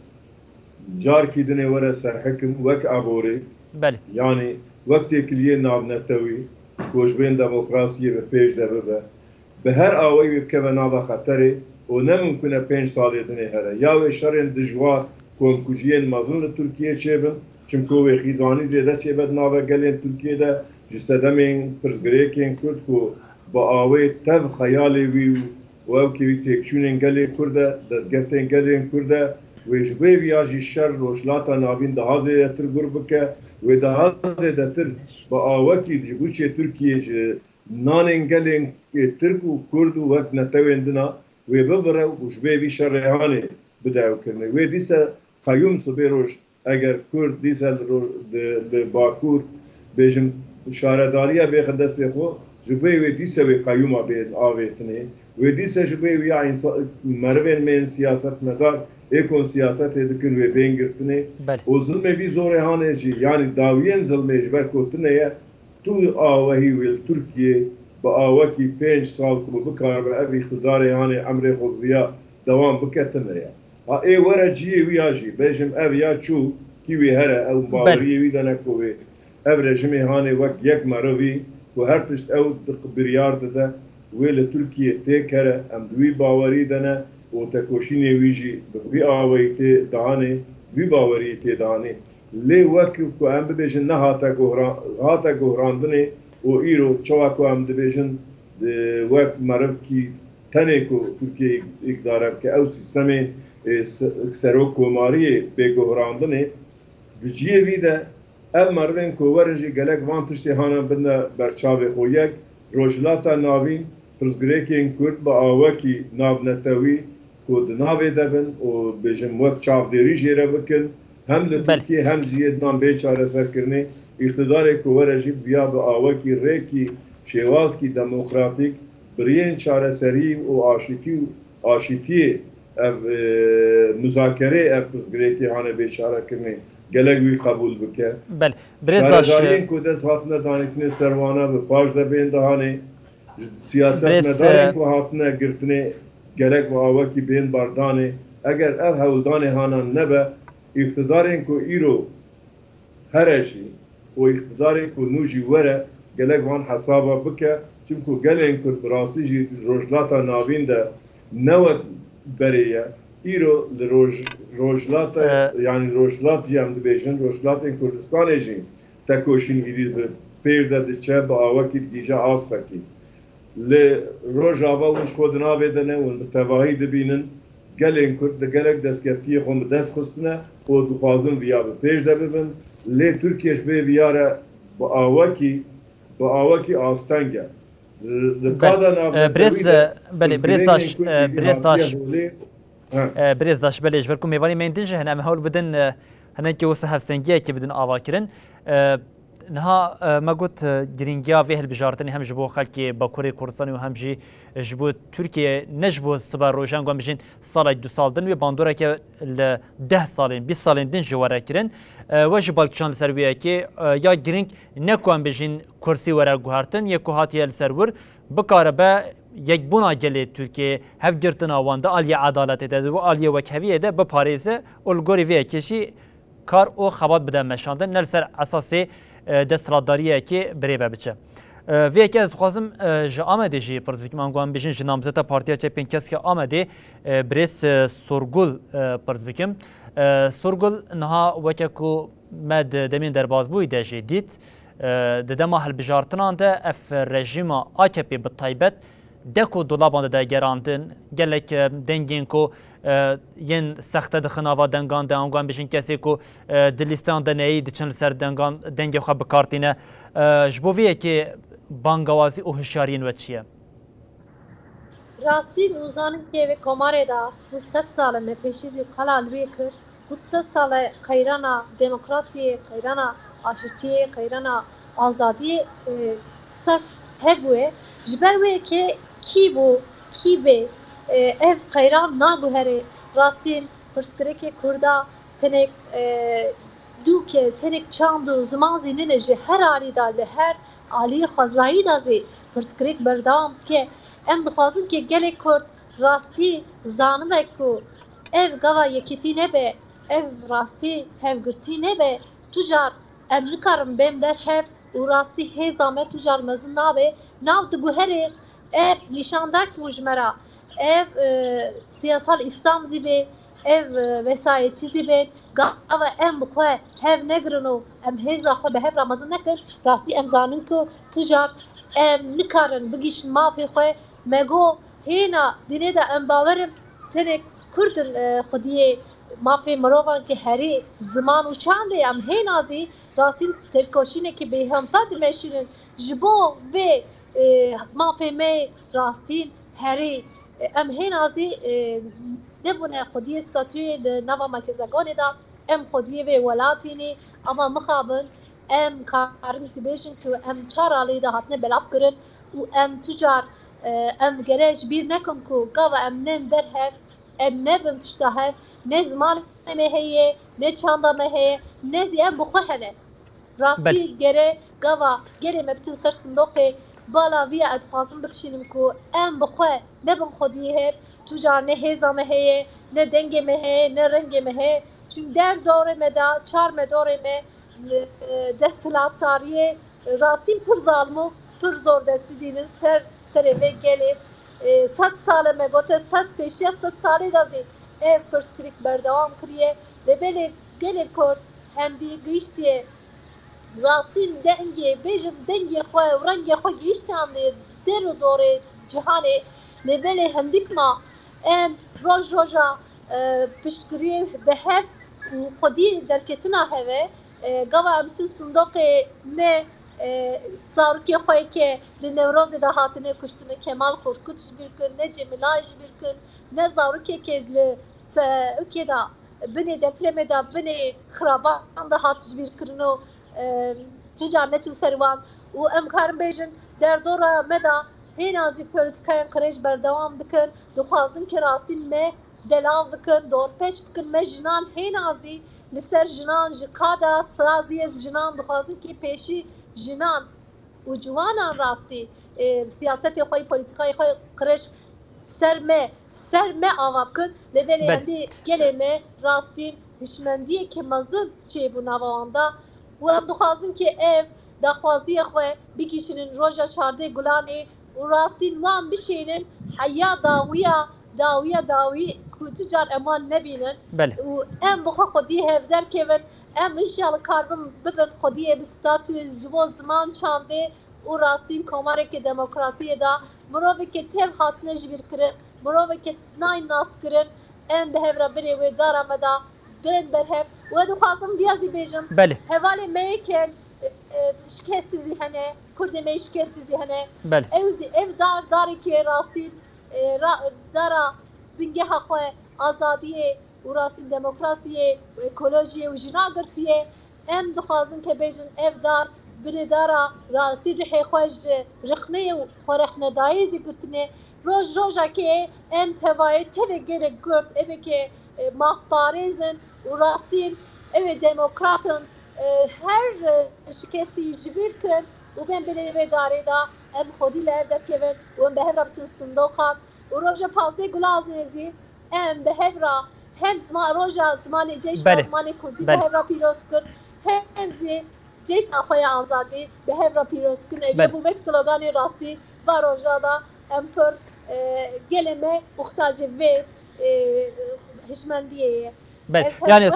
carkî dinê were serhekim wek aborê yani wek têkiliyê navnetewî kojbên demokrasiyê ve pêş de bibe bi her awayî wê bikeve nava xeterê û nemimkun e 5 salê dinê here ya wê şerên dijwar komkujiyên mezin li Tirkiye çêbin çimku wê xîzanî zêde çêbe di nava gelên Tirkiye de ji sedemên pirsgirêkên Kurd ku bi awê tev xeyalê wî û ew kevî têkçûnên gelê Kurd e destgeftên gelên Kurd e wê ji bo vîya jî şer rojhilata navîn dihazê de tir gur bike wê dihazê de tir bi awekî ji bûçê Tirkiye ji nanên gelên Tirk û Kurd û wek netewên dina wê bibire û ji bo vî şerê hanê bide ewkirinê wê dîse qeyûm sibê roj eger Kurd dîse li Bakur bêjim şaredariya bêxin destê xwe ji bo wê dîse wê qeyûma bê avêtinê wê dîse ji bo wîya merivên mêyên siyasetmedar êkon siyasetê dikin wê bên girtinê û zilmê vî zorê hanê jî yani dawiyên zilmê ji ber gotinê ye tu awehî wê li Tirkiye bi awekî 5 sal ku bikare ev îqtidarê hanê emrê xwe viya dewam biketine ye ê were ciyê wîya jî bêjim ev ya çû kî wê here ew baweriyê wî dene ku wê ev rejimê hanê wek yek merivî ku her tişt ew biryar dide wê li Tirkiye têk here em di wî bawerî dene û tekoşînê wî jî bi vî awayî tê dihanê vî baweriyê tê dihanê lê wekî ku em bibêjin hate gohrandinê û îro çawa ku em dibêjin wek merivkî tenê ku Tirkiye îqdar bike ew sîstemê serokkomariyê bêgohrandinê di ciyê wî de ev merivên ku werin jî gelek van tiştê hane bine berçavê xwe yek rojhilata navîn pirsgirêkên Kurd bi awekî navnetewî ku di navê de bin û bêjim wek çavdêrî jê re bikin hem li Tirkiye hem ciyê dinan bê çareserkirinê اقتدار کوورجی بیا به آوکی ریکی شواز کی دموکراتیک برین چاره سری و آشتی مذاکره افزگریتی هانه بیچاره کنی گلگوی قبول بکه. بله. برزداش. شهردارین که دست هاتنه دانکنه سروانه به پاش دبین دهانه سیاست مدارین که هاتنه گرتنه گلگ و آوکی بین باردانه اگر اف هولدانه هانه نبه اقتدارین که ایرو هرشی و اقتدارین که نوجی وره گلگ وان حسابه بکه چونکو گلین که براستی جی روشلاتا ناوین ده نوت بریه ایرو روشلات یعنی روشلات جی هم دبیشن روشلات این کردستان جی تکوشین گیری پیرده دچه با آوکی دیجا آستا کی ل روز آوا اونش خود نابدنه و متواهی دبینن گلین کرد گلک دستگفتی خون دست خستنه و دخوازن ویا به پیش دبن ل ترکیش به ویاره با آوکی آستانگه برزداش بله جبرکم میوانی مندنج هنر مهول بدن هنر که وسه هفسنگیه که بدن آواکرن نها ما قلت جرينجا فيه البجارتني هم جبوا خلكي باكوري كردستاني وهم جي جبوا تركيا نجبوا الصبر روجان قام بجين صالة 2 سال دن وباندورا كي 10 سالين 20 سالين دن جوارا كرن واجب بالكشان السربيه كي يا جرينج نكوان بجين كرسي ورا جوهرتن يكو هاتي السرور بكاربا یک بنا گلی ترکیه هف گرتنا وانده آلی عدالت ده و آلی وکهویه ده به پاریزه الگوری وی کشی کار او خبات بده مشاندن نلسر اساسی دستراداریه که بریبه بچه. وی که از خواستم جا آمده جی پرز بکیم انگوان بیشن جنامزتا پارتیا چه پینکس که آمده بریس سورگل پرز بکیم. سورگل نها وکه کو مد دمین در بازبوی ده جی دیت دما هل بجارتنان ده اف رژیم AKP به طیبت دکو دولابان ده گراندن گلک دنگین کو ین سخت دخناوا دنگان ده انگان بشین کسی کو دلیستان ده نهی دچن سر دنگان دنگ خو بکارتینه جبویه که بانگوازی او هشیارین و چیه راستی روزانه که به کماره دا 100 سال می پیشیزی خلال روی کر 100 سال خیرانا دموکراسی خیرانا آشتی خیرانا آزادی صرف هبوه جبروه که کی به ev خیران ناگوهره راستین پرسکره که کردا تنک دو که تنک چاندو زمان زینه جه هر آلی داله هر آلی خزایی دازی پرسکره بردام که ام دخوازم که گله کرد راستی زانمه که ev گوا یکیتی نبه ev راستی هفگرتی نبه تجار ام نکارم بیم بر هف و راستی هزامه تجار مزن نابه ناو دگوهره ev nişandak mujmera ev siyasal İslam zibe ev vesayetçi zibe gava em bxwe hev negrino em heza xwe be hev ramazan nekir rastî em zanin ku tujar em nikarin bigîşin mafê xwe mego hêna dînê de em bawerim tenek Kurdin xwediyê mafê mirovan ki herî ziman û çandê em hêna zî rastî tevkoşînekî bêhempa dimeşînin ji bo vê مافی می راستین هری ام هین ازی نبونه خودی استاتوی نوا مرکزگانی دا ام خودی و ولاتینی اما مخابن ام کارم که بیشن که ام چهار آلی دا هاتنه بلاف کرن و ام تجار ام گریج بیر نکن که گاو ام نم برهف ام نبن پشتهف نه زمان مهیه نه چاندا مهیه نه زی ام بخوهنه راستی گره گاوا گره مبتن سر صندوقه بالا وی ادفازم بکشینم کو ام بخواه نبم خودی هب تجار نه هزامه هیه نه دنگه مهه نه رنگه مهه چون در دوره مدا چار مدوره مه دستلات تاریه راستین پر ظالمو پر زور دستی دینن سر ve gelir 100 ساله me gote 100 peşiya 100 sale dazî ev perskrik berdewam kiriye ve bele gelir kor hem di giştiye راستین دنگی بیشتر دنگی خواه و رنگی خواه گیشتم در و دور جهانی لبله هندیک ما ام روزا پشتگیری به هف خودی در کتنا هوا گاوا امتن صندوق نه زاروکی خواه که لنوروز ده هاتنه کشتنه کمال خورکوتش بیرکن نه جمیلاش بیرکن نه زاروکی که اوکی دا بنی دفلمه دا بنی خرابان ده هاتش بیرکنو تجار نچن سروان و ام کارم بیجن در دور مدا هین ازی پولیتیکای قریش بردوام بکن دخوازن که راستین me دلاو بکن دور پیش بکن me جنان هین ازی لسر جنان جکادا سازی از جنان دخوازن که پیشی جنان و جوانان راستی سیاست خوی پولیتیکای خوی قریش سر me آوا بکن لبلی اندی گله me راستین هشمندی که مزد چه بو نواندا و ام دخوازن که ev دخوازی خوی بکشینن روزا چارده گلانی و راستین وان بشینن حیا داوی کتجار امان نبینن و ام بخو خودی هفدر کهون ام انشالله کاربم ببن خودی بستاتوی جوا زمان چانده و راستین کماره که دموکراسی دا مروفی که تیو خاصنه جبیر کرن مروفی که ناین ناس کرن ام به هفره بری و دارم دا بین برهف و دو خواستم بیازی بیجم هوالی میکن شکستی زیهنه کرد می شکستی زیهنه ev dاری که راستین دارا بنگه خواه آزادیه و راستین دموکراسیه و اکولوژیه و جناگرتیه ام دخوازن که بیجن ev دار بری دارا راستین رحی خوش رخنه و خورخنه دایی زیگرتنه روزا که ام توی گره گرد اوه که مافپاریزن و راستین اوه دموکراتن هر شکستی جبیر کن و بین بلیوه داره دا ام خودی لعب در کهون و ام به هفره بتن صندوقات و روژا پازده گلاز نیزی ام به هفره هم روژا زمان جیش زمان کردی به هفره پیروز کن هم جیش نخواه آزادی به هفره پیروز کن اگه بو بک سلوگانی راستی و روژا دا ام پر گلمه مختاج و هشمندیه یعنی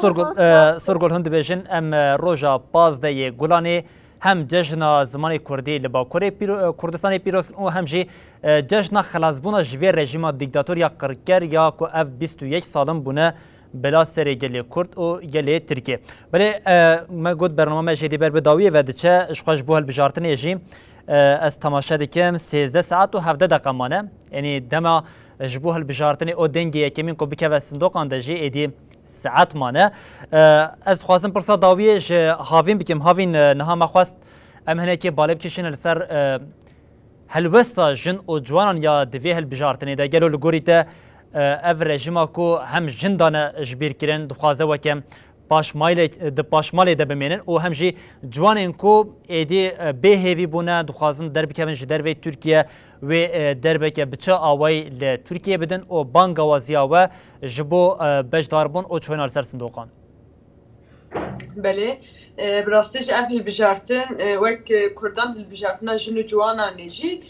سرگل هند بیشن ام روژا پازده گلانی هم جشن زمان کردی لباکوری کردستان پیروز و هم جی جشن خلاصبونا جوی رژیم دیکتاتوریا کرکر یا کو اف 21 سالم بونه بلا سری گلی کرد و گلی ترکیه ولی ما گفت برنامه جدی بر بداویه و دچه اشخاص بوهل بجارتن یجی از تماشا دکم 13 ساعت و 17 دقیقه مانه یعنی دما جبوهل بجارتن او دنگی کمین کو بکه و صندوق اندجی ایدی ساعت مانه از خواستم پرسا داویه ج هاوین بکم هاوین نها ما خواست ام هنه که بالب کشین لسر هلوستا جن او جوانان یا دوی هل بجارتنی ده گلو لگوری ته اف رژیما کو هم جندانه جبیر کرن دخوازه وکم پاشمالی ده بمینن و هم جی جوانین کو ایدی به هیوی بونه دخوازن در بکمن جدر وی ترکیه و در بکه بچه آوای لترکیه بدن و بانگوازیا و جبو بجداربون و چوینال سر صندوقان بله براستش اهل بجارتن وک کردان هل بجارتنا جنو جوانا نجی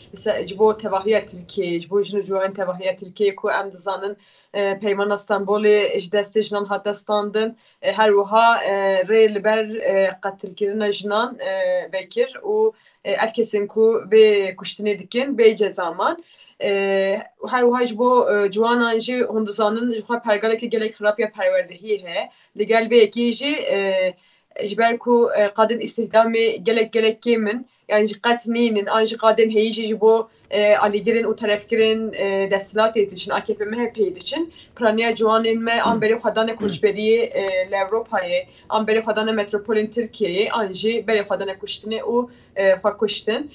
جبو تباهی ترکیه جبو جنو جوان تباهی ترکیه کو ام دزانن پیمان استانبول اجدست جنان هاتستاندن هر وها ری لبر قتل کرنا جنان بکر و الکسین کو به کشتنی دکن به جزامان هر وها جبو جوانا جی هندزانن جبو پرگاله که گلک خراب یا پروردهی ہے لگل به یکی جی اجبر کو قادن استخدامي جلك كيمن يعني قاتنين انج قادن هيجي جبو عليجرين وترفكرين دستلاتي تشن AKP MHP تشن برانيا جوانين ما ام بري خدان كوچبري لاوروباي ام بري خدان متروبولين تركيا انجي بري خدان كوشتني او فكوشتن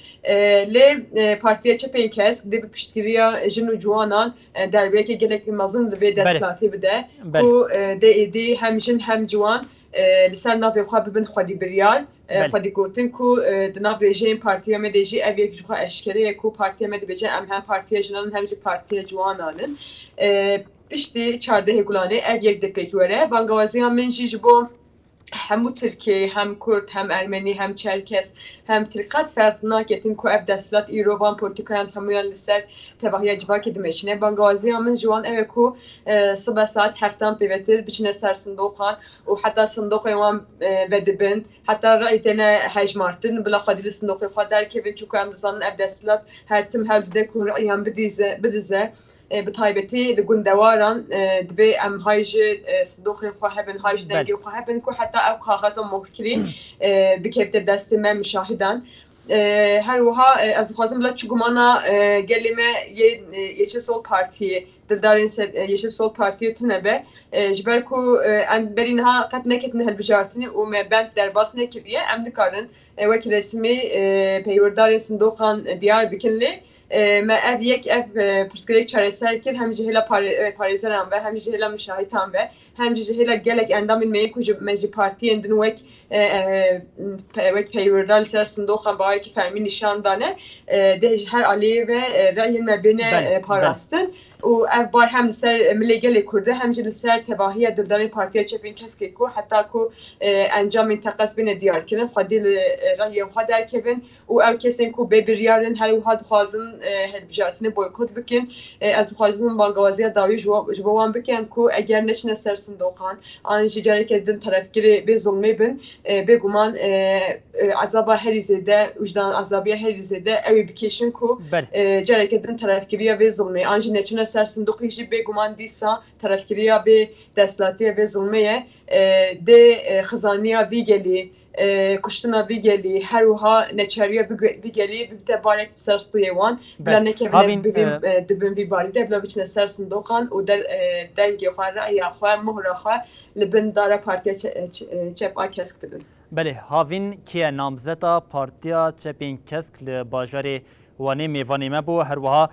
ل بارتيا چپينكس دي بيشتريا جنو جوانان دربيكي جلك مازن دي دستلاتي بده كو دي هم جن هم جوان لسر نافي خواه ببن خودی بریال خودی گوتن کو دناف رژیم پارتیا مدیجی اویک جوخا اشکره کو پارتیا مدی بجن ام هم پارتیا جنان هم پارتیا جوانانن پشتی 14 گلانه اویک دپیک وره بانگوازی هم من جیجبو هم ترکیه هم کرد هم ارمنی هم چرکس هم ترکات فرزناکتین کو اف دستلات ایروان پولیتیکایان همویان لسر تباهی اجبا که دمشنه بانگوازی همون جوان اوه کو صبح ساعت هفتان پیوتر بچنه سر صندوقان و حتی صندوق ایوان بدبند حتی رأی تنه هج مارتن بلا خادی صندوق خواه در که بین چوکو هم دزانن اف دستلات هر تم هر بده کن رأی هم بدیزه بتایبتی لگون دواران دبی ام هایج صندوق خواه بن هایج دنگی خواه بن کو حتی او کاغذ مفکری بکیفت دست من مشاهدان هر وها از خوازم بلا چگمانا گلمه یه سول پارتی دلدارین یه سول پارتی تونه به جبر کو ام برینها قد نکتن هالبجارتنی و مبند در باس نکریه ام دکارن وک رسمی پیوردار صندوقان دیار بکنلی ما اف یک اف پرسکریک چارەسەر کرد هم جهلا پارێزەران و هم جهلا مشاهیتان و هم جهلا گەلێک ئەندامین مەیەک و مەجی پارتیێندن وەک پەیوەردار لەسەر سندۆقان باوەیەکی فەرمی نیشاندانە دێژ هەر ئالێ و ڕەیین مە بێنە پاراستن و ev bar hem li ser milêgelê Kurdê hem jî li ser tebahiya dildarên Partiya Çepên Keskê ku heta ku encamên teqes bêne diyarkirin xwedî li rehiyên xwe derkevin û ew kesên ku bêbiryar in her wiha dixwazin hilbijartinê boykot bikin ez dixwazim bangewaziya dawî ji bo wan bikim ku eger neçine ser sindoqan an jî carekê din terefgirê bê zulmê bin bêguman azaba herî zêde wijdan azabiya herî zêde ew ê bikêşin ku carekê din terefgiriya bê zulmê an jî neçine ser sindoqî jî bêguman dîsa terefgiriya bê destlatiya bê zulmê dê xizaniya vî gelî kuştina vî gelî her wiha neçariya vî gelî bibite barek ser stûyê wan bila nekevin dibin vî barî de bila biçine ser sindoqan û dengê xwe reya xwe muhra xwe li bin dara Partiya Çep Kesk bidin. Belê havîn kiye namzeta Partiya Çepên Kesk li bajarê Wanê mêvanê me bû her wiha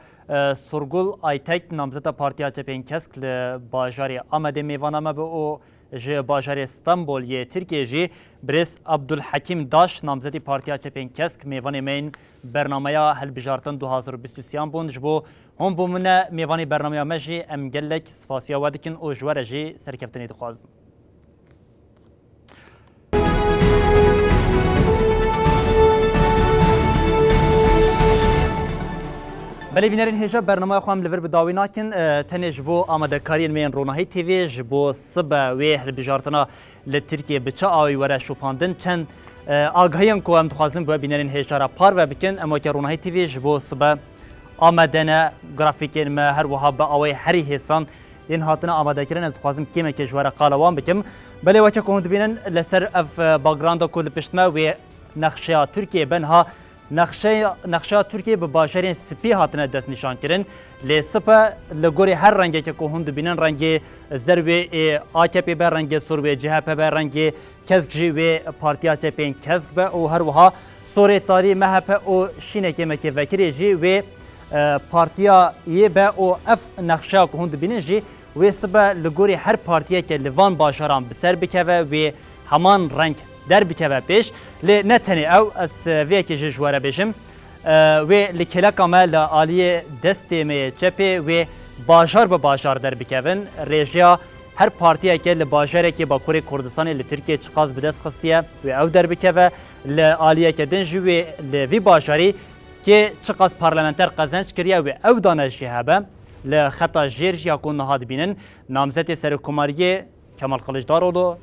Sorgul Aytek namzeta Partiya Çepên Kesk li bajarê Amedê mêvana me bû û ji bajarê Stenbolê Tirkiye jî Birêz Abdulhekîm Daş namzetî Partiya Çepên Kesk mêvanê me yên bernameya hilbijartin 2023 bûn ji bo hûn bû min e mêvanê bernameya me jî em gelek spasiya we dikin û ji we re jî serkeftinê dixwazin. بله بینرین هجا برنامه خوام لور به داوی ناکن تنه جبو آماده کارین مین روناهی تیوی جبو صبح و هلبجارتنا لترکیه بچه آوی وره شوپاندن چند آگاهیم که هم دخوازم بو بینرین هجا را پار و بکن اما که روناهی تیوی جبو صبح آماده نه گرافیکین ما هر وها با آوی هری حسان این هاتنا آماده کردن از دخوازم کیمه که جواره قالوان بکم بله وچه که هند بینن لسر اف باگراندا کل پشتما و نقشه ترکیه بنها نقشه ترکیه به باجرین سپی هاتنه دست نشان کردن لی سپه لگوری هر رنگی که هند بینن رنگ زربی AKP به رنگ سوروی CHP به رنگ کسک جی و پارتیا چپین کسک به و هر وها سوری تاری MHP و شینه که مکی وکری جی و پارتیا یه به و اف نقشه که هند بینن جی و سپه لگوری هر پارتیا که لیوان باجران بسر بکوه و همان رنگ در بکوه پیش لی نتنی او از ویکی جواره بشم و لکلک عمل عالی دستی می چپی و باجار به باجار در بکوون ریجیا هر پارتیه که لباجاره که با کوری کردستان لترکیه چقاز به دست خستیه و او در بکوه لعالیه که دنجی و لوی باجاری که چقاز پارلمانتر قزنج کریه و او دانش جهبه لخطا جیرج یا کن نهاد بینن نامزد سرکماریه کمال قلیچدارولو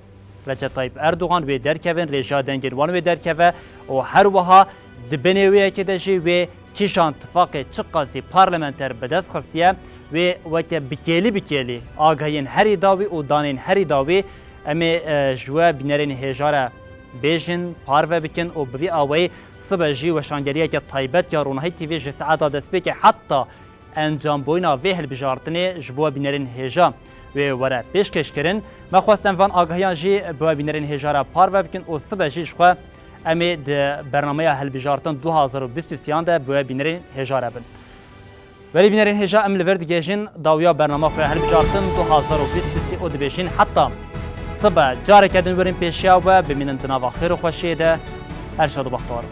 Recep Tayyip Erdoğan ve derkevin Reja Dengirvan ve derkeve o her vaha dibine ki de jî ve kişan tifakı çıkası parlamenter bedes xastiye ve veke bikeli agayın her davi o danın her davi eme jwe binerin hejara bejin parve bikin o bi away sıbajî ve şangeriye ki taybet ya Ronahi TV ji saata despeke hatta encam boyna ve hilbijartine jbo binerin heja و وره پیشکش کردن ما خواستم وان آگاهیان جی با بینرین هجاره پار و بکن و صبح جیش خو امی د برنامه هلبجارتن 2023 ده با بینرین هجاره بن ولی بینرین هجا ام لورد گیجن داویا برنامه خو هلبجارتن 2023 او دبیشین حتی صبح جاره کردن ورین پیشیا و بمینن تناوا خیر و خوشیده ارشاد و بختار